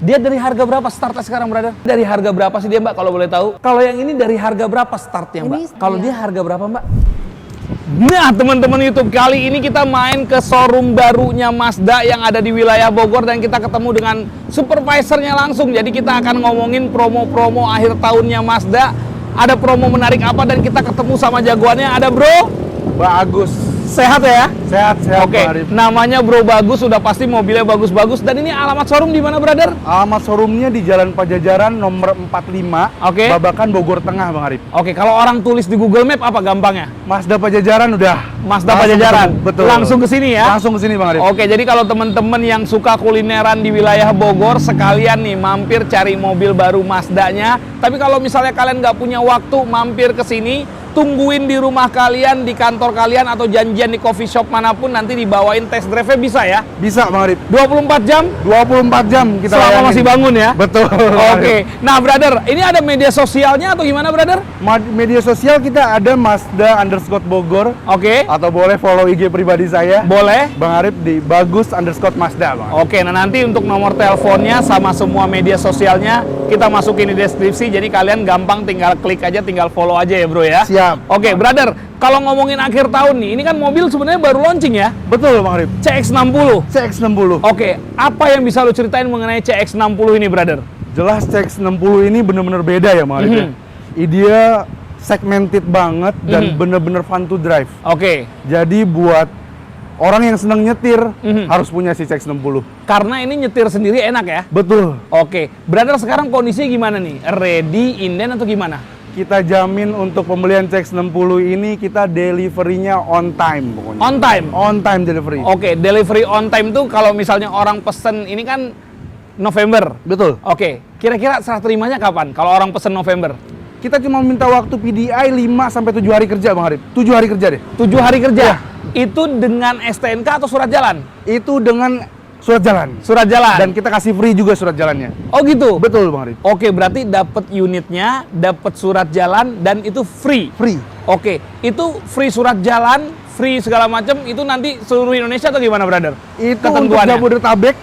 Dia dari harga berapa startnya sekarang, brother? Dari harga berapa sih dia, Mbak, kalau boleh tahu? Kalau yang ini dari harga berapa startnya, Mbak? Kalau dia harga berapa, Mbak? Nah, teman-teman YouTube, kali ini kita main ke showroom barunya Mazda yang ada di wilayah Bogor dan kita ketemu dengan supervisornya langsung. Jadi kita akan ngomongin promo-promo akhir tahunnya Mazda. Ada promo menarik apa dan kita ketemu sama jagoannya. Ada Bro Bagus. Sehat ya? Sehat. Oke, namanya Bro Bagus, sudah pasti mobilnya bagus-bagus. Dan ini alamat showroom di mana, brother? Alamat showroomnya di Jalan Pajajaran nomor 45, Oke. Babakan, Bogor Tengah, Bang Arif. Oke, kalau orang tulis di Google Map apa gampangnya? Mazda Pajajaran udah. Mazda Langsung Pajajaran. ketemu. Betul. Langsung ke sini ya? Langsung ke sini, Bang Arif. Oke, jadi kalau teman-teman yang suka kulineran di wilayah Bogor, sekalian nih mampir cari mobil baru Mazdanya. Tapi kalau misalnya kalian nggak punya waktu mampir ke sini, tungguin di rumah kalian, di kantor kalian, atau janjian di coffee shop manapun, nanti dibawain test drive-nya bisa ya? Bisa, Bang Arif. 24 jam? 24 jam kita Selama layani. masih bangun ya? Betul. Oke. Nah, brother, ini ada media sosialnya atau gimana, brother? Media sosial kita ada Mazda_Bogor. Oke. Atau boleh follow IG pribadi saya. Boleh. Bang Arif di Bagus_Mazda, Bang. Oke, nah nanti untuk nomor teleponnya sama semua media sosialnya kita masukin di deskripsi, jadi kalian gampang tinggal klik aja, tinggal follow aja ya, Bro ya. Siap. Oke, brother, kalau ngomongin akhir tahun nih, ini kan mobil sebenarnya baru launching ya? Betul, Bang Arif. CX-60. CX-60. Oke, apa yang bisa lu ceritain mengenai CX-60 ini, brother? Jelas CX-60 ini bener-bener beda ya, Bang Arif. Dia segmented banget dan bener-bener fun to drive. Oke. Jadi buat orang yang seneng nyetir harus punya si CX-60. Karena ini nyetir sendiri enak ya? Betul. Oke, brother, sekarang kondisinya gimana nih? Ready, inden, atau gimana? Kita jamin untuk pembelian CX-60 ini kita deliverynya on time pokoknya. On time? On time delivery. Oke, delivery on time tuh kalau misalnya orang pesen ini kan November. Betul. Oke, kira-kira serah terimanya kapan kalau orang pesen November? Kita cuma minta waktu PDI 5-7 hari kerja, Bang Arif. 7 hari kerja deh. 7 hari kerja? Ya. Itu dengan STNK atau surat jalan? Itu dengan surat jalan. Surat jalan? Dan kita kasih free juga surat jalannya. Oh gitu? Betul, Bang Arif. Oke, berarti dapat unitnya, dapat surat jalan, dan itu free? Free. Oke, itu free surat jalan, free segala macam, itu nanti seluruh Indonesia atau gimana, brother? Itu untuk Ketentuannya? Jabodetabek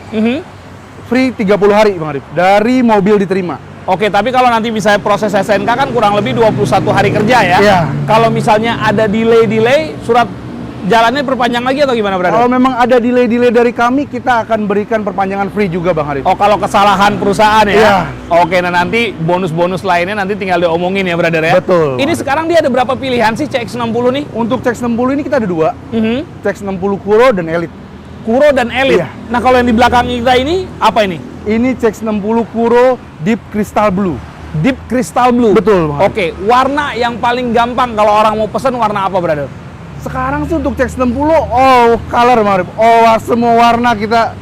free 30 hari, Bang Arif. Dari mobil diterima. Oke, tapi kalau nanti misalnya proses SNK kan kurang lebih 21 hari kerja ya? Iya. Kalau misalnya ada delay, surat jalannya perpanjang lagi atau gimana, brother? Kalau memang ada delay dari kami, kita akan berikan perpanjangan free juga, Bang Arif. Oh, kalau kesalahan perusahaan ya? Iya. Oke, nah nanti bonus-bonus lainnya nanti tinggal diomongin ya, brother ya? Betul. Ini sekarang dia ada berapa pilihan sih CX-60 nih? Untuk CX-60 ini kita ada dua. CX-60 Kuro dan Elite. Kuro dan Elite? Iya. Nah, kalau yang di belakang kita ini, apa ini? Ini CX-60 Kuro Deep Crystal Blue. Deep Crystal Blue? Betul, Bang. Oke, warna yang paling gampang kalau orang mau pesen warna apa, brother? Sekarang sih untuk CX-60 color, Bang Arif. Semua warna kita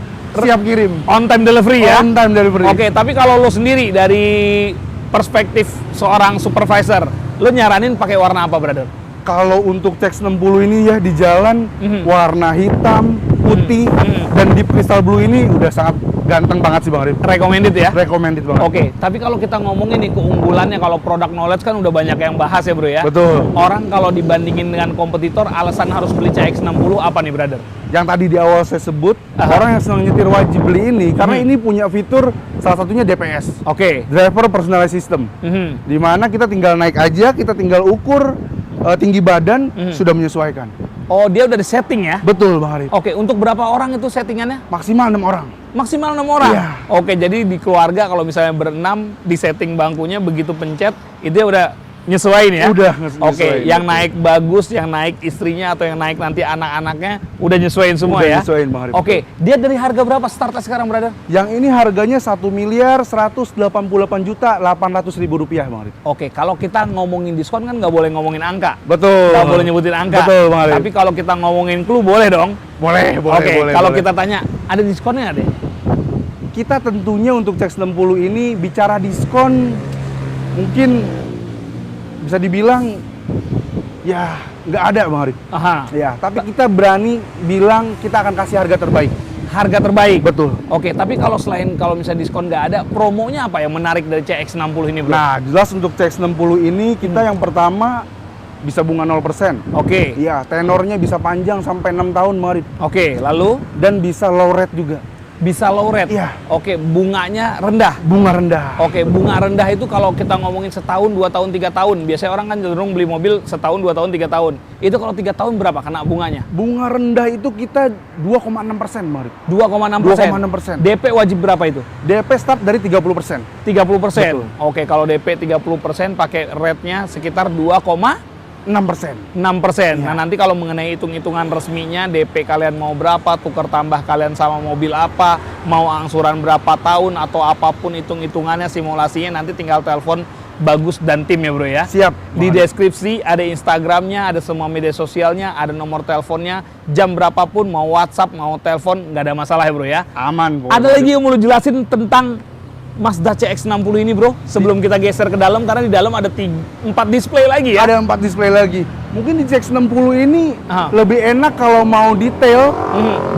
siap kirim. On time delivery ya? On time delivery. Oke, tapi kalau lo sendiri dari perspektif seorang supervisor, lo nyaranin pakai warna apa, brother? Kalau untuk CX-60 ini ya di jalan warna hitam, putih, dan Deep Crystal Blue ini udah sangat ganteng banget sih, Bang Arif. Recommended ya? Recommended banget. Oke, tapi kalau kita ngomongin nih keunggulannya, kalau product knowledge kan udah banyak yang bahas ya, bro ya? Betul. Orang kalau dibandingin dengan kompetitor, alasan harus beli CX-60 apa nih, brother? Yang tadi di awal saya sebut, orang yang senang nyetir wajib beli ini karena ini punya fitur salah satunya DPS. Oke. Driver Personalized System. Di mana kita tinggal naik aja, kita tinggal ukur tinggi badan, sudah menyesuaikan. Oh, dia udah di setting ya? Betul, Bang Arif. Oke, untuk berapa orang itu settingannya? Maksimal 6 orang. Maksimal 6 orang? Iya. Oke, jadi di keluarga kalau misalnya berenam, di setting bangkunya, begitu pencet, itu dia udah nyesuaiin ya? Udah Oke, nyesuaiin, yang betul. naik bagus, yang naik istrinya, atau yang naik nanti anak-anaknya, udah nyesuaiin semua Udah ya? nyesuaiin, Bang Arif. Oke, dia dari harga berapa startnya sekarang, brother? Yang ini harganya 1.188.800.000 rupiah, Bang Arif. Oke, kalau kita ngomongin diskon kan nggak boleh ngomongin angka. Betul. Nggak boleh nyebutin angka. Betul, Bang Arif. Tapi kalau kita ngomongin clue boleh dong? Boleh, Oke, kalau kita tanya, ada diskonnya nggak deh? Kita tentunya untuk CX-60 ini bicara diskon mungkin bisa dibilang ya nggak ada, Bang Arif. Aha. Ya, tapi kita berani bilang kita akan kasih harga terbaik. Harga terbaik? Betul. Oke, tapi kalau selain kalau misalnya diskon nggak ada, promonya apa yang menarik dari CX-60 ini, bro? Nah, jelas untuk CX-60 ini kita yang pertama bisa bunga 0%. Oke. Iya, tenornya bisa panjang sampai 6 tahun, Bang Arif. Oke, lalu? Dan bisa low rate juga. Bisa low rate? Iya. Oke, bunganya rendah? Bunga rendah. Oke, bunga rendah itu kalau kita ngomongin setahun, 2 tahun, 3 tahun. Biasanya orang kan cenderung beli mobil setahun, 2 tahun, 3 tahun. Itu kalau 3 tahun berapa kena bunganya? Bunga rendah itu kita 2,6%, Marip. 2,6%. 2,6%. DP wajib berapa itu? DP start dari 30%. 30%. Betul. Oke, kalau DP 30% pakai rate-nya sekitar 6%. 6%. Iya. Nah, nanti kalau mengenai hitung-hitungan resminya, DP kalian mau berapa, tukar tambah kalian sama mobil apa, mau angsuran berapa tahun atau apapun hitung-hitungannya, simulasinya, nanti tinggal telepon Bagus dan tim ya bro ya. Siap. Di Marip. deskripsi ada Instagramnya, ada semua media sosialnya, ada nomor teleponnya, jam berapapun, mau WhatsApp, mau telepon, nggak ada masalah ya bro ya. Aman kok. Ada lagi yang mau lu jelasin tentang Mazda CX-60 ini bro, sebelum kita geser ke dalam, karena di dalam ada 4 display lagi ya. Ada 4 display lagi. Mungkin di CX-60 ini Aha. lebih enak kalau mau detail,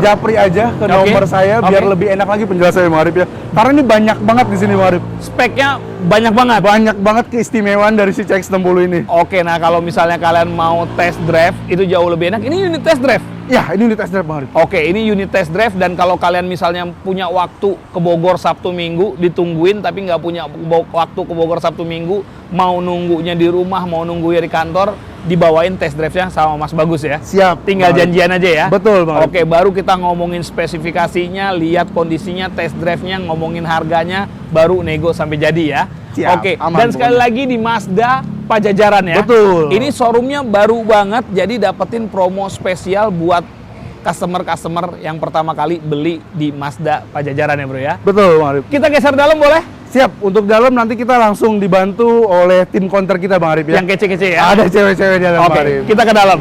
japri aja ke Oke. nomor saya biar Oke. lebih enak lagi penjelasannya Marip ya. Karena ini banyak banget di sini Marip. Speknya banyak banget. Banyak banget keistimewaan dari si CX-60 ini. Oke, nah kalau misalnya kalian mau test drive, itu jauh lebih enak. Ini unit test drive. Ya, ini unit test drive Marip. Oke, ini unit test drive, dan kalau kalian misalnya punya waktu ke Bogor Sabtu Minggu, ditungguin tapi nggak punya waktu ke Bogor Sabtu Minggu, mau nunggunya di rumah, mau nunggunya di kantor, dibawain test drive-nya sama Mas Bagus ya. Siap. Tinggal Marip. janjian aja ya. Betul Bang. Oke, baru kita ngomongin spesifikasinya, lihat kondisinya, test drive-nya, ngomongin harganya, baru nego sampai jadi ya. Siap, Oke, aman dan sekali pokoknya. lagi di Mazda Pajajaran ya. Betul. Ini showroomnya baru banget, jadi dapetin promo spesial buat customer-customer yang pertama kali beli di Mazda Pajajaran ya bro ya. Betul Bang Arif. Kita geser dalam boleh? Siap, untuk dalam nanti kita langsung dibantu oleh tim counter kita Bang Arif ya. Yang kece-kece ya. Ada cewek-cewek di dalam Oke, Bang Arif. kita ke dalam.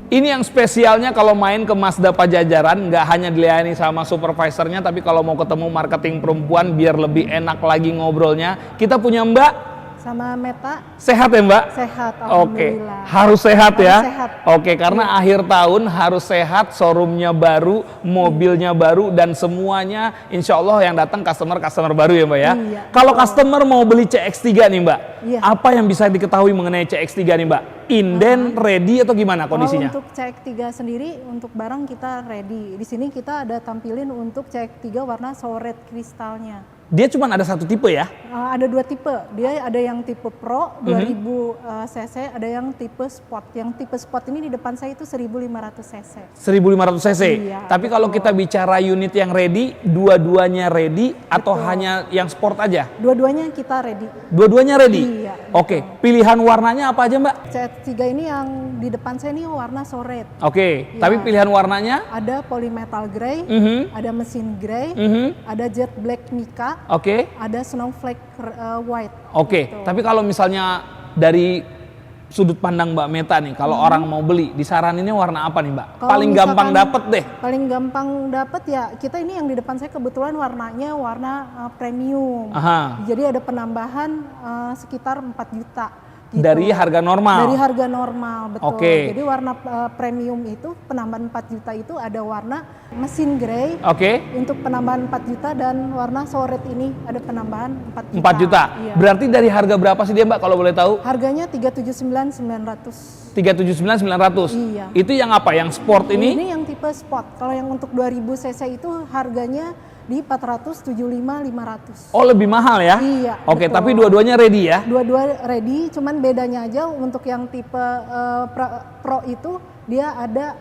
Ini yang spesialnya kalau main ke Mazda Pajajaran, nggak hanya dilayani sama supervisornya, tapi kalau mau ketemu marketing perempuan biar lebih enak lagi ngobrolnya, kita punya Mbak. Sama Meta Sehat ya Mbak? sehat, Oke, alhamdulillah. harus sehat ya. Harus sehat. Oke, karena akhir tahun harus sehat, showroomnya baru, mobilnya baru, dan semuanya insya Allah yang datang customer baru ya Mbak ya. Iya, Kalau betul. customer mau beli CX-3 nih Mbak, Iya. apa yang bisa diketahui mengenai CX-3 nih Mbak? Inden, ready atau gimana kondisinya? Untuk CX-3 sendiri, untuk barang kita ready. Di sini kita ada tampilin untuk CX-3 warna soul red kristalnya. Dia cuma ada satu tipe ya? Ada 2 tipe. Dia ada yang tipe Pro Mhm. 2000 cc, ada yang tipe Sport. Yang tipe Sport ini di depan saya itu 1500 cc. 1500 cc. Iya, Tapi kalau betul. kita bicara unit yang ready, dua-duanya ready atau Betul. hanya yang sport aja? Dua-duanya kita ready. Dua-duanya ready? Iya, Oke, pilihan warnanya apa aja Mbak? CX-3 ini yang di depan saya ini warna soul red. Oke, Iya. tapi pilihan warnanya? Ada polymetal grey, Mhm, ada mesin grey, mhm. ada jet black mica, Oke, ada snowflake white. oke. Gitu. Tapi kalau misalnya dari sudut pandang Mbak Meta nih, kalau orang mau beli, disaraninnya warna apa nih Mbak? Kalau Paling gampang misalkan dapet deh. Paling gampang dapet ya, kita ini yang di depan saya kebetulan warnanya warna premium. Aha. Jadi ada penambahan sekitar 4 juta. Gitu. Dari harga normal. Dari harga normal, betul. Oke. Jadi warna premium itu penambahan 4 juta itu ada warna mesin grey Oke, untuk penambahan 4 juta, dan warna soul red ini ada penambahan 4 juta. 4 juta. Iya. Berarti dari harga berapa sih dia Mbak kalau boleh tahu? Harganya 379.900. 379.900. Iya. Itu yang apa? Yang sport ini? Ini yang tipe sport. Kalau yang untuk 2000 cc itu harganya di 475.500. Oh, lebih mahal ya? Iya, Oke, betul. tapi dua-duanya ready ya? Dua-dua ready, cuman bedanya aja untuk yang tipe Pro itu dia ada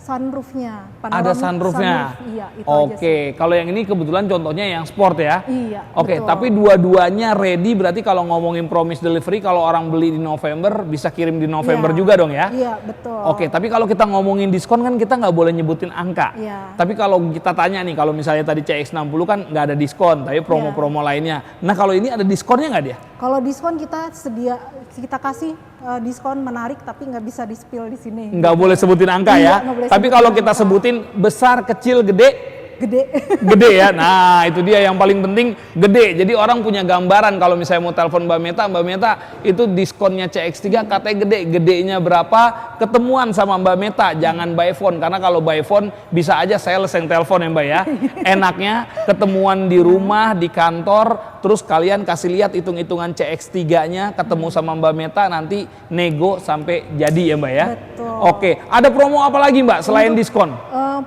sunroofnya. Ada Panoramic sunroofnya. sunroof. Iya, itu aja sih. Oke, kalau yang ini kebetulan contohnya yang sport ya? Iya. Oke, betul. tapi dua-duanya ready, berarti kalau ngomongin promise delivery, kalau orang beli di November bisa kirim di November Iya. juga dong ya? Iya, betul. Oke, tapi kalau kita ngomongin diskon kan kita nggak boleh nyebutin angka. Iya. Tapi kalau kita tanya nih, kalau misalnya tadi CX-60 kan nggak ada diskon, tapi promo-promo lainnya. Nah kalau ini ada diskonnya nggak dia? Kalau diskon kita kasih diskon menarik, tapi nggak bisa di-spill di sini. Nggak boleh sebutin angka Iya, ya? nggak boleh Tapi sebutin kalau kita angka. sebutin besar, kecil, gede, Gede. gede ya. Nah itu dia yang paling penting, gede. Jadi orang punya gambaran kalau misalnya mau telepon Mbak Meta itu diskonnya CX-3 katanya gede, gedenya berapa, ketemuan sama Mbak Meta, jangan by phone, karena kalau by phone bisa aja sales yang telepon ya Mbak ya. Enaknya ketemuan di rumah, di kantor, terus kalian kasih lihat hitung-hitungan CX-3-nya, ketemu sama Mbak Meta, nanti nego sampai jadi ya Mbak ya. Betul. Oke, ada promo apa lagi Mbak selain Untuk, diskon?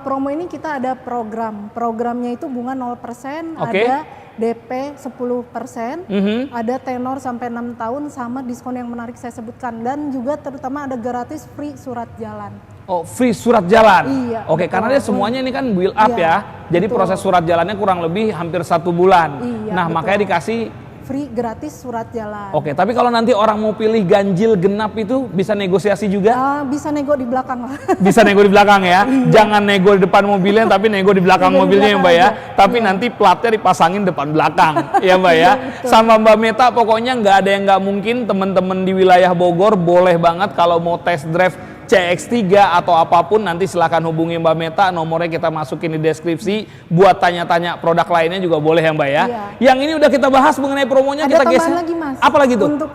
Promo ini kita ada program Programnya itu bunga 0%, Oke. ada DP 10%, ada tenor sampai 6 tahun sama diskon yang menarik saya sebutkan, dan juga terutama ada gratis free surat jalan. Oh, free surat jalan. Iya, Oke, betul. karena dia semuanya ini kan build up Iya, ya. Jadi betul. proses surat jalannya kurang lebih hampir 1 bulan. Iya, Nah, betul. makanya dikasih. Free gratis surat jalan. Oke, tapi kalau nanti orang mau pilih ganjil genap itu bisa negosiasi juga? Bisa nego di belakang lah. Bisa nego di belakang ya. Jangan nego di depan mobilnya tapi nego di belakang Nego di mobilnya ya Mbak ya. belakang Tapi nanti platnya dipasangin depan belakang ya Mbak ya. betul. Sama Mbak Meta pokoknya nggak ada yang nggak mungkin. Teman-teman di wilayah Bogor boleh banget kalau mau test drive CX-3 atau apapun nanti silahkan hubungi Mbak Meta, nomornya kita masukin di deskripsi. Buat tanya-tanya produk lainnya juga boleh ya Mbak ya. Iya. Yang ini udah kita bahas mengenai promonya, Ada kita tambahan geser. lagi Mas. Apa lagi tuh? Untuk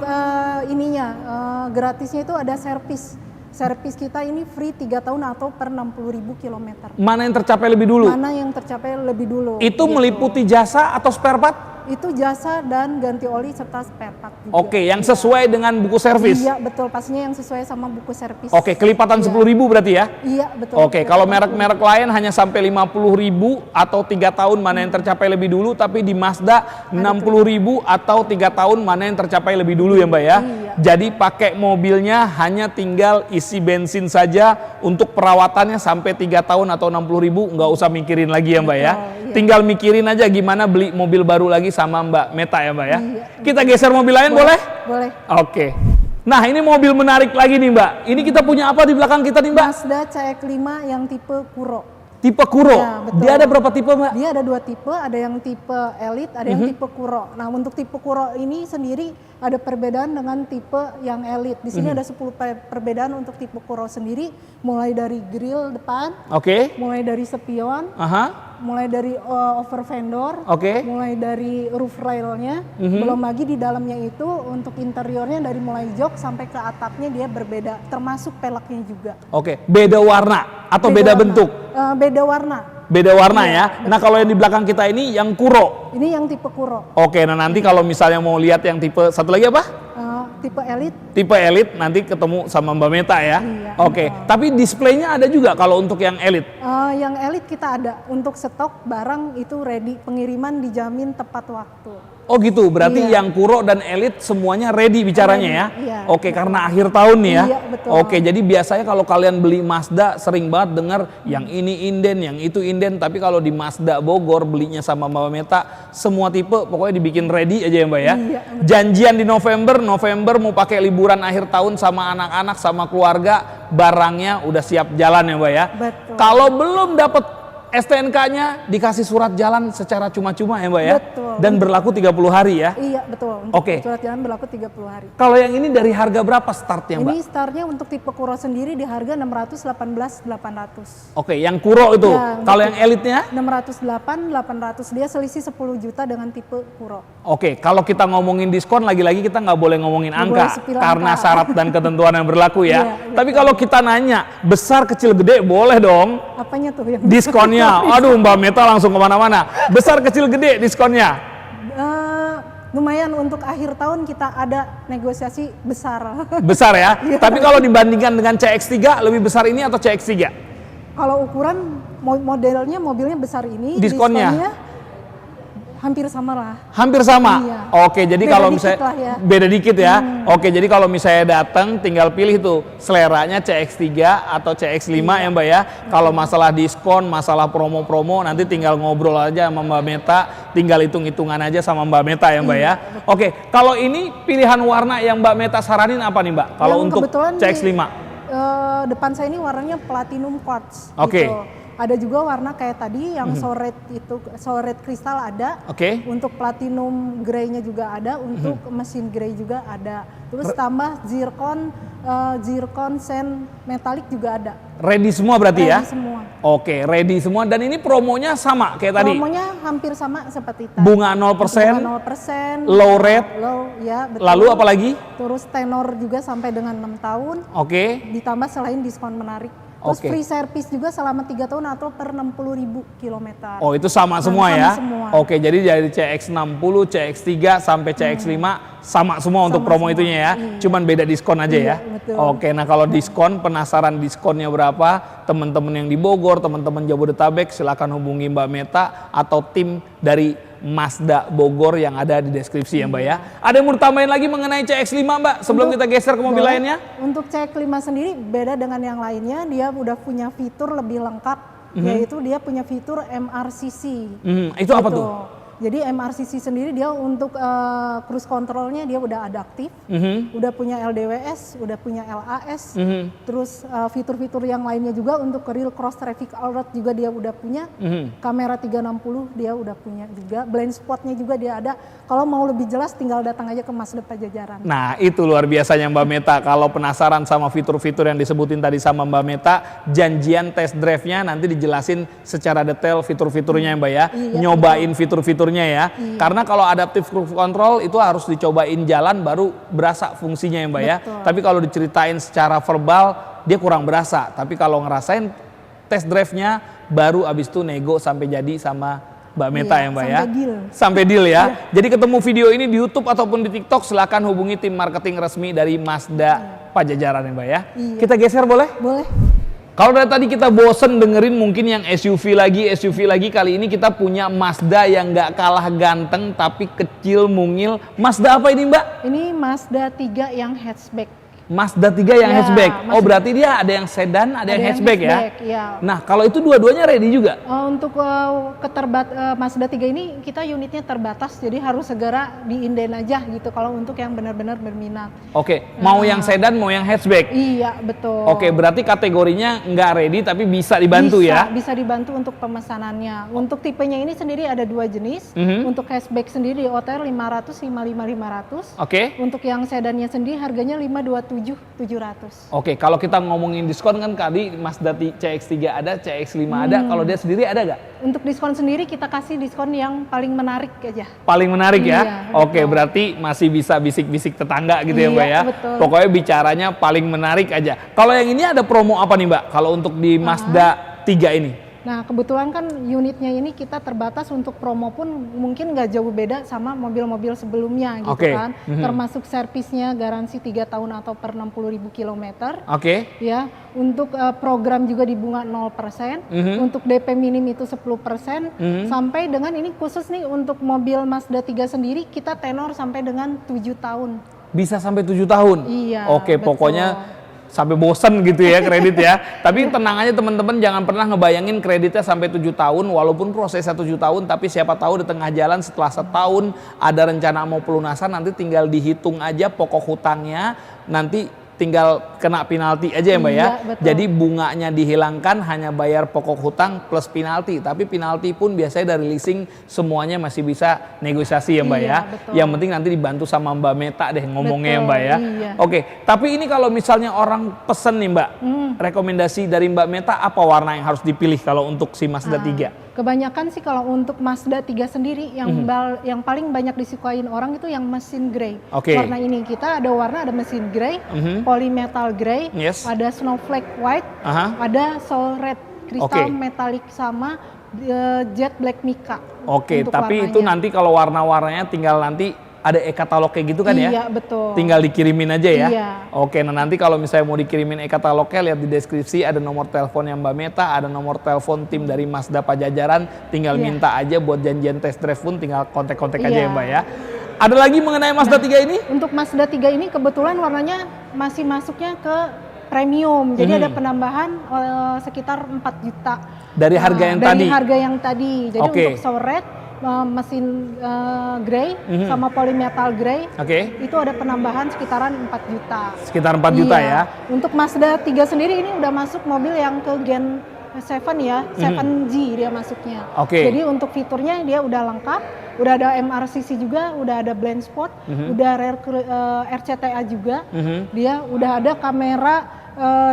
gratisnya itu ada servis. Servis kita ini free 3 tahun atau per 60.000 kilometer. Mana yang tercapai lebih dulu? Mana yang tercapai lebih dulu. Itu gitu. meliputi jasa atau spare part? Itu jasa dan ganti oli serta spare part juga. Oke, yang Iya. sesuai dengan buku servis. Iya betul, pastinya yang sesuai sama buku servis. Oke, kelipatan Iya. 10.000 berarti ya? Iya betul. Oke, kalau merek-merek lain hanya sampai 50.000 atau 3 tahun mana yang tercapai lebih dulu, tapi di Mazda 60.000 atau 3 tahun mana yang tercapai lebih dulu ya Mbak ya? Iya. Jadi pakai mobilnya hanya tinggal isi bensin saja, untuk perawatannya sampai 3 tahun atau 60.000 nggak usah mikirin lagi ya Mbak ya? Betul, iya. Tinggal mikirin aja gimana beli mobil baru lagi sama Mbak Meta ya Mbak ya? Iya. Kita geser mobil lain boleh? Boleh. Oke. Nah ini mobil menarik lagi nih Mbak. Ini kita punya apa di belakang kita nih Mbak? Mazda CX-5 yang tipe Kuro. Tipe Kuro. Ya, betul. Dia ada berapa tipe Mbak? Dia ada 2 tipe, ada yang tipe Elite, ada yang tipe Kuro. Nah, untuk tipe Kuro ini sendiri ada perbedaan dengan tipe yang Elite. Di sini ada 10 perbedaan untuk tipe Kuro sendiri, mulai dari grill depan, Oke. mulai dari spion, Aha. mulai dari over fendor, Oke. mulai dari roof railnya, belum lagi di dalamnya itu untuk interiornya dari mulai jok sampai ke atapnya dia berbeda, termasuk peleknya juga. Oke. Beda warna atau beda warna. bentuk? Beda warna. Beda warna ya. Nah kalau yang di belakang kita ini yang Kuro. Ini yang tipe Kuro. Oke. Nah nanti kalau misalnya mau lihat yang tipe satu lagi apa? Tipe Elite. Tipe Elite nanti ketemu sama Mbak Meta ya. Iya, Oke. Tapi displaynya ada juga kalau untuk yang Elite. Yang Elite kita ada untuk stok barang itu ready, pengiriman dijamin tepat waktu. Oh gitu, berarti Iya. yang Kuro dan Elite semuanya ready bicaranya ya? Iya, Oke, betul. karena akhir tahun nih ya? Iya, betul. Oke, jadi biasanya kalau kalian beli Mazda sering banget dengar yang ini inden, yang itu inden. Tapi kalau di Mazda Bogor belinya sama Mbak Meta, semua tipe pokoknya dibikin ready aja ya Mbak ya? Iya, betul. Janjian di November mau pakai liburan akhir tahun sama anak-anak, sama keluarga, barangnya udah siap jalan ya Mbak ya? Betul. Kalau belum dapat STNK-nya dikasih surat jalan secara cuma-cuma ya Mbak ya? Betul. Dan berlaku 30 hari ya? Iya betul. Untuk Oke. surat jalan berlaku 30 hari. Kalau yang ini dari harga berapa startnya Mbak? Ini startnya untuk tipe Kuro sendiri di harga 618.800. Oke, yang Kuro itu. Ya, Kalau untuk- yang Elite-nya? 608.800, dia selisih 10 juta dengan tipe Kuro. Oke, kalau kita ngomongin diskon lagi-lagi kita nggak boleh ngomongin Nggak angka boleh sepil karena angka. syarat dan ketentuan yang berlaku ya. Iya, Tapi kalau kita nanya besar kecil gede boleh dong Apanya tuh yang diskonnya. Aduh Mbak Meta langsung kemana-mana. Besar kecil gede diskonnya. lumayan untuk akhir tahun kita ada negosiasi besar. Besar ya. Iya. Tapi kalau dibandingkan dengan CX-3 lebih besar ini atau CX-3? Kalau ukuran modelnya mobilnya besar ini, Diskonnya? hampir sama lah. Hampir sama. Iya. Oke, jadi Beda kalau dikit misalnya lah ya. beda dikit ya. Oke, jadi kalau misalnya datang tinggal pilih tuh seleranya CX-3 atau CX-5 ya Mbak ya. Kalau masalah diskon, masalah promo-promo nanti tinggal ngobrol aja sama Mbak Meta, tinggal hitung-hitungan aja sama Mbak Meta ya Mbak ya. Oke, kalau ini pilihan warna yang Mbak Meta saranin apa nih Mbak? Kalau Yang untuk kebetulan CX-5? Depan saya ini warnanya platinum quartz. Oke. Gitu. Ada juga warna kayak tadi yang soret itu, soret kristal ada. Oke. Untuk platinum grey-nya juga ada, untuk mesin grey juga ada. Terus tambah zircon sand metalik juga ada. Ready semua berarti ya? Ready semua. Oke, ready semua dan ini promonya sama kayak tadi. Promonya hampir sama seperti tadi. Bunga 0%, Bunga 0%, low rate. low, ya betul. Lalu apa lagi? Terus tenor juga sampai dengan 6 tahun. Oke. Ditambah selain diskon menarik. Terus Oke. free service juga selama 3 tahun atau per 60.000 kilometer. Oh itu sama semua Sama ya? semua. Oke jadi dari CX-60, CX-3 sampai CX-5 sama semua untuk promo semua. itunya ya? Iya. Cuman beda diskon aja ya? Iya, betul. Oke, nah kalau diskon, penasaran diskonnya berapa? Teman-teman yang di Bogor, teman-teman Jabodetabek, silakan hubungi Mbak Meta atau tim dari Mazda Bogor yang ada di deskripsi ya Mbak ya. Ada yang mau ditambahin lagi mengenai CX-5 Mbak sebelum kita geser ke mobil lainnya? Untuk CX-5 sendiri beda dengan yang lainnya, dia udah punya fitur lebih lengkap, yaitu dia punya fitur MRCC. Itu apa tuh? Jadi MRCC sendiri dia untuk cruise controlnya dia udah adaptif, udah punya LDWS, udah punya LAS, terus fitur-fitur yang lainnya juga untuk real cross traffic alert juga dia udah punya, kamera 360 dia udah punya juga, blind spotnya juga dia ada. Kalau mau lebih jelas tinggal datang aja ke Mazda Pajajaran. Nah itu luar biasanya Mbak Meta. Kalau penasaran sama fitur-fitur yang disebutin tadi sama Mbak Meta, janjian test drive-nya nanti dijelasin secara detail fitur-fiturnya Mbak ya, nyobain fitur-fiturnya ya. Karena kalau adaptive cruise control itu harus dicobain jalan baru berasa fungsinya ya Mbak ya. Tapi kalau diceritain secara verbal dia kurang berasa. Tapi kalau ngerasain test drive-nya baru abis itu nego sampai jadi sama Mbak Meta ya Mbak ya. Sampai deal ya. Jadi ketemu video ini di YouTube ataupun di TikTok silakan hubungi tim marketing resmi dari Mazda Pajajaran ya Mbak ya. Kita geser boleh? Boleh. Kalau dari tadi kita bosen dengerin mungkin yang SUV lagi, kali ini kita punya Mazda yang nggak kalah ganteng tapi kecil mungil. Mazda apa ini Mbak? Ini Mazda 3 yang hatchback. Mazda 3 yang hatchback. Oh berarti dia ada yang sedan, ada yang hatchback ya? Nah kalau itu dua-duanya ready juga? Untuk Mazda 3 ini kita unitnya terbatas, jadi harus segera diinden aja gitu kalau untuk yang benar-benar berminat. Oke, mau yang sedan, mau yang hatchback? Iya betul. Oke, berarti kategorinya nggak ready tapi bisa dibantu ya? Bisa dibantu untuk pemesanannya. Untuk tipenya ini sendiri ada 2 jenis. Untuk hatchback sendiri di OTR 500, 500. Oke. Untuk yang sedannya sendiri harganya 527.700. Oke, kalau kita ngomongin diskon kan tadi Mazda CX-3 ada, CX-5 ada. Kalau dia sendiri ada nggak? Untuk diskon sendiri kita kasih diskon yang paling menarik aja. Paling menarik ya? Iya, oke, berarti masih bisa bisik-bisik tetangga gitu ya Mbak ya? Betul. Pokoknya bicaranya paling menarik aja. Kalau yang ini ada promo apa nih Mbak? Kalau untuk di Mazda 3 ini? Nah kebetulan kan unitnya ini kita terbatas, untuk promo pun mungkin nggak jauh beda sama mobil-mobil sebelumnya gitu kan. Termasuk servisnya garansi 3 tahun atau per 60.000 kilometer. Ya, untuk program juga di bunga 0%, untuk DP minim itu 10%, sampai dengan ini khusus nih untuk mobil Mazda 3 sendiri kita tenor sampai dengan 7 tahun. Bisa sampai 7 tahun? Iya. Oke, pokoknya sampai bosen gitu ya kredit ya. Tapi tenang aja teman-teman, jangan pernah ngebayangin kreditnya sampai 7 tahun walaupun prosesnya 7 tahun, tapi siapa tahu di tengah jalan setelah setahun ada rencana mau pelunasan, nanti tinggal dihitung aja pokok hutangnya, nanti tinggal kena penalti aja ya Mbak ya. Betul. Jadi bunganya dihilangkan, hanya bayar pokok hutang plus penalti. Tapi penalti pun biasanya dari leasing semuanya masih bisa negosiasi ya Mbak ya. Betul. Yang penting nanti dibantu sama Mbak Meta deh ngomongnya ya Mbak ya. Iya. Oke, tapi ini kalau misalnya orang pesen nih Mbak, rekomendasi dari Mbak Meta apa warna yang harus dipilih kalau untuk si Mazda 3? Kebanyakan sih kalau untuk Mazda 3 sendiri yang paling banyak disukain orang itu yang mesin grey. Warna ini kita ada mesin grey, polymetal grey, ada snowflake white, ada soul red, kristal metalik sama jet black mica. Oke, tapi warnanya itu nanti kalau warna-warnanya tinggal nanti ada e-katalog kayak gitu kan ya? Iya, betul. Tinggal dikirimin aja ya? Iya. Oke, nah nanti kalau misalnya mau dikirimin e-katalognya, lihat di deskripsi ada nomor telepon yang Mbak Meta, ada nomor telepon tim dari Mazda Pajajaran, tinggal minta aja buat janjian test drive pun tinggal kontak-kontak aja ya Mbak ya. Ada lagi mengenai Mazda 3 ini? Untuk Mazda 3 ini kebetulan warnanya masih masuknya ke premium, jadi ada penambahan sekitar 4 juta. Dari harga yang tadi? Dari harga yang tadi, jadi untuk soul red, mesin grey sama polymetal grey, itu ada penambahan sekitaran 4 juta. Sekitar 4 juta ya. Untuk Mazda 3 sendiri ini udah masuk mobil yang ke Gen 7 ya, 7G dia masuknya. Jadi untuk fiturnya dia udah lengkap, udah ada MRCC juga, udah ada blind spot, udah rear RCTA juga, dia udah ada kamera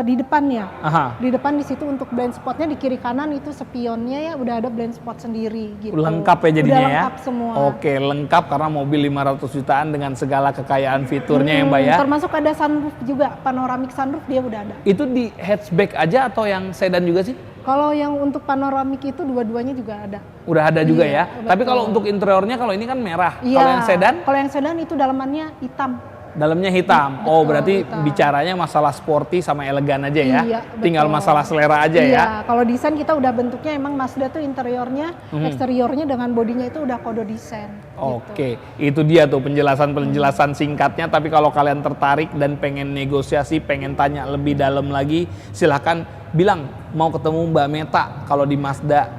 di depannya. Di depan di situ untuk blind spotnya, di kiri kanan itu spionnya ya udah ada blind spot sendiri gitu. Lengkap ya jadinya udah lengkap semua. Oke, lengkap karena mobil 500 jutaan dengan segala kekayaan fiturnya ya Mbak ya. Termasuk ada sunroof juga, panoramic sunroof dia udah ada. Itu di hatchback aja atau yang sedan juga sih? Kalau yang untuk panoramic itu dua-duanya juga ada. Udah ada juga ya. Betul. Tapi kalau untuk interiornya kalau ini kan merah. Iya. Kalau yang sedan? Kalau yang sedan itu dalamannya hitam. Dalamnya hitam. Oh, Betul, berarti hitam. bicaranya masalah sporty sama elegan aja ya. Iya, Tinggal betul. masalah selera aja Iya, ya. kalau desain kita udah bentuknya emang Mazda tuh interiornya, eksteriornya dengan bodinya itu udah kode desain. Oke, itu dia tuh penjelasan-penjelasan singkatnya. Tapi kalau kalian tertarik dan pengen negosiasi, pengen tanya lebih dalam lagi, silahkan bilang mau ketemu Mbak Meta kalau di Mazda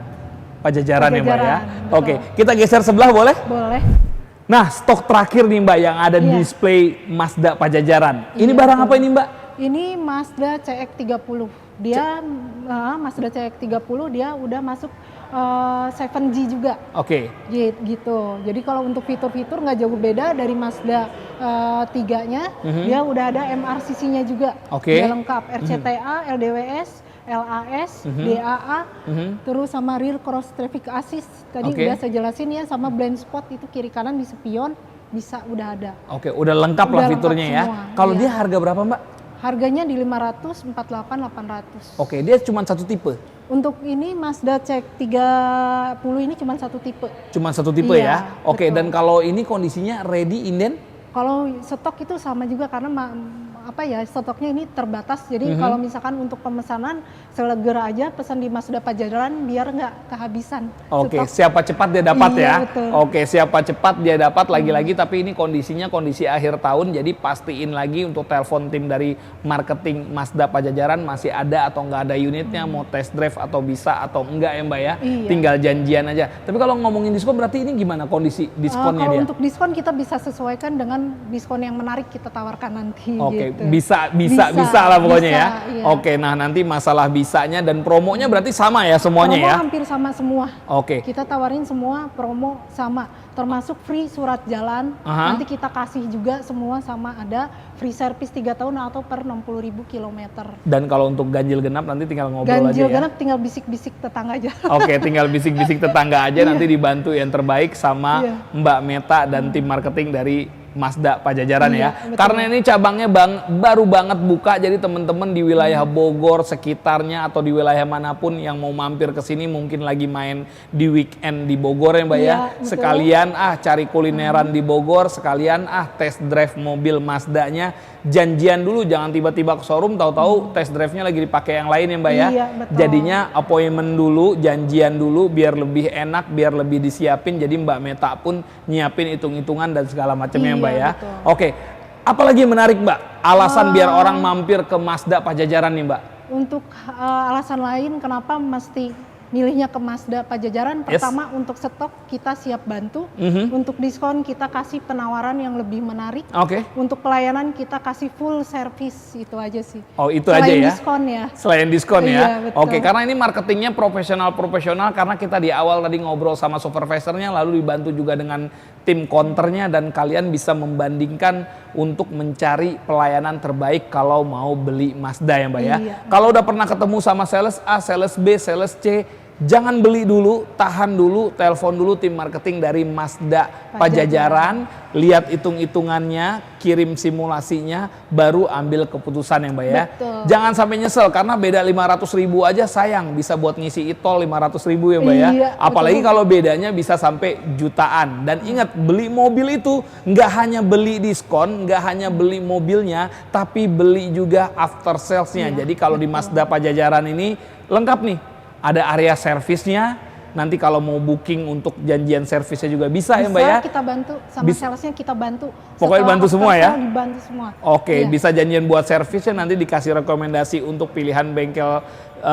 Pajajaran ya Mbak ya. Pajajaran, betul. Oke, kita geser sebelah boleh? Boleh. Nah, stok terakhir nih Mbak yang ada di Iya. display Mazda Pajajaran. Ini Iya, barang betul. apa ini Mbak? Ini Mazda CX-30. Dia Mazda CX-30 dia udah masuk 7G juga. Oke, Gitu. Jadi kalau untuk fitur-fitur nggak jauh beda dari Mazda 3-nya, dia udah ada MRCC-nya juga. Oke. Dia lengkap RCTA, LDWS, LAS, DAA, terus sama rear cross traffic assist. Tadi Oke. udah saya jelasin ya, sama blind spot itu kiri kanan di spion bisa udah ada. oke, udah lengkap lah Udah fiturnya lengkap ya. semua, Kalau iya. dia harga berapa Mbak? Harganya di 500, 48, 800. Oke, dia cuma satu tipe. Untuk ini Mazda CX-30 ini cuma satu tipe. Cuma satu tipe Iya, ya. Oke, betul. dan kalau ini kondisinya ready inden? Kalau stok itu sama juga karena stoknya ini terbatas. Jadi kalau misalkan untuk pemesanan segera aja pesan di Mazda Pajajaran biar nggak kehabisan. Oke, stok. siapa cepat dia dapat Iya, ya. betul. Oke, siapa cepat dia dapat lagi-lagi. Tapi ini kondisinya kondisi akhir tahun, jadi pastiin lagi untuk telepon tim dari marketing Mazda Pajajaran masih ada atau nggak ada unitnya, mau test drive atau bisa atau enggak ya Mbak ya. Iya. Tinggal janjian aja. Tapi kalau ngomongin diskon berarti ini gimana kondisi diskonnya Kalau dia? untuk diskon kita bisa sesuaikan dengan diskon yang menarik kita tawarkan nanti. Oke, gitu. bisa lah pokoknya bisa, ya. iya. Oke, nah nanti masalah bisanya dan promonya berarti sama ya semuanya Promo ya. hampir sama semua. Oke. Kita tawarin semua promo sama, termasuk free surat jalan. Aha. Nanti kita kasih juga semua sama ada free service 3 tahun atau per 60.000 kilometer. Dan kalau untuk ganjil genap nanti tinggal ngobrol aja Ganjil ya. genap tinggal bisik-bisik tetangga aja. Oke, tinggal bisik-bisik tetangga aja nanti dibantu yang terbaik sama Iya. Mbak Meta dan tim marketing dari Mazda Pajajaran Iya, ya. betul. Karena ini cabangnya baru banget buka, jadi teman-teman di wilayah Bogor sekitarnya atau di wilayah manapun yang mau mampir ke sini mungkin lagi main di weekend di Bogor ya Mbak ya. Iya, betul. Sekalian cari kulineran di Bogor, sekalian test drive mobil Mazdanya. Janjian dulu, jangan tiba-tiba ke showroom tahu-tahu test drive-nya lagi dipakai yang lain ya Mbak ya. Iya, betul. Jadinya appointment dulu, janjian dulu biar lebih enak, biar lebih disiapin. Jadi Mbak Meta pun nyiapin hitung-hitungan dan segala macamnya Iya, Mbak ya. betul. Oke, apalagi yang menarik Mbak? Alasan biar orang mampir ke Mazda Pajajaran nih Mbak. Untuk alasan lain kenapa mesti milihnya ke Mazda Pajajaran, Yes. pertama untuk stok kita siap bantu, untuk diskon kita kasih penawaran yang lebih menarik, Oke. untuk pelayanan kita kasih full service, itu aja sih. Oh itu Selain aja ya. diskon ya. Selain diskon Iya, ya. betul. Oke, karena ini marketingnya profesional karena kita di awal tadi ngobrol sama supervisornya lalu dibantu juga dengan tim counternya dan kalian bisa membandingkan untuk mencari pelayanan terbaik kalau mau beli Mazda ya Mbak ya. Iya. Kalau udah pernah ketemu sama sales A, sales B, sales C, jangan beli dulu, tahan dulu, telepon dulu tim marketing dari Mazda Pajajaran, lihat hitung-hitungannya, kirim simulasinya, baru ambil keputusan ya Mbak ya. Betul. Jangan sampai nyesel karena beda 500.000 aja sayang, bisa buat ngisi e-tol 500.000 ya Mbak ya. Iya, Apalagi betul. kalau bedanya bisa sampai jutaan. Dan ingat, beli mobil itu nggak hanya beli diskon, nggak hanya beli mobilnya, tapi beli juga after salesnya. Iya, Jadi kalau di Mazda Pajajaran ini lengkap nih. Ada area servisnya, nanti kalau mau booking untuk janjian servisnya juga bisa ya Mbak ya? Bisa kita bantu, sama Bisa. salesnya kita bantu. Pokoknya Setelah bantu after semua ya? sale dibantu semua. Oke, Iya. bisa janjian buat servisnya, nanti dikasih rekomendasi untuk pilihan bengkel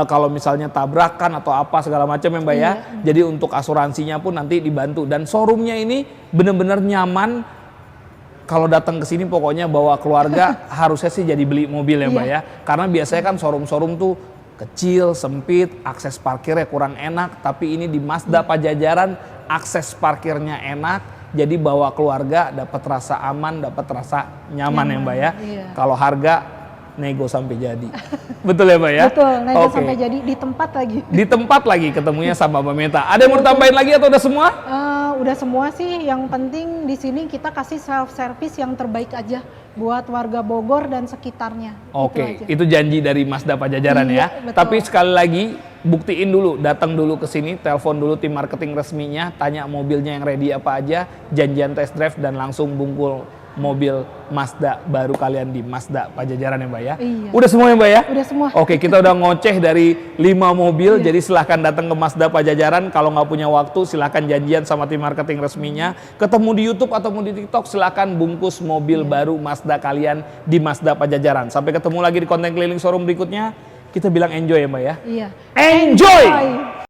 kalau misalnya tabrakan atau apa segala macam ya Mbak ya. Iya. Jadi untuk asuransinya pun nanti dibantu. Dan showroomnya ini benar-benar nyaman. Kalau datang ke sini pokoknya bawa keluarga harusnya sih jadi beli mobil ya Mbak Iya. ya. Karena biasanya kan showroom-showroom tuh kecil, sempit, akses parkirnya kurang enak. Tapi ini di Mazda Pajajaran akses parkirnya enak. Jadi bawa keluarga dapat rasa aman, dapat rasa nyaman ya Mbak ya. Iya. Kalau harga nego sampai jadi. Betul ya Mbak ya? Betul, naik Oke. sampai jadi di tempat lagi. Di tempat lagi ketemunya sama Mbak Meta. Ada yang mau tambahin lagi atau udah semua? Udah semua sih, yang penting di sini kita kasih self service yang terbaik aja buat warga Bogor dan sekitarnya. Oke, Itu aja. itu janji dari Mazda Pajajaran Iya, ya. betul. Tapi sekali lagi buktiin dulu, datang dulu ke sini, telepon dulu tim marketing resminya, tanya mobilnya yang ready apa aja, janjian test drive dan langsung bungkul mobil Mazda baru kalian di Mazda Pajajaran ya Mbak ya. Iya. Udah semua ya Mbak ya? Udah semua. Oke, kita udah ngoceh dari 5 mobil, jadi silahkan datang ke Mazda Pajajaran. Kalau nggak punya waktu, silahkan janjian sama tim marketing resminya. Ketemu di YouTube atau di TikTok, silahkan bungkus mobil baru Mazda kalian di Mazda Pajajaran. Sampai ketemu lagi di konten keliling showroom berikutnya. Kita bilang enjoy ya Mbak ya? Iya. Enjoy!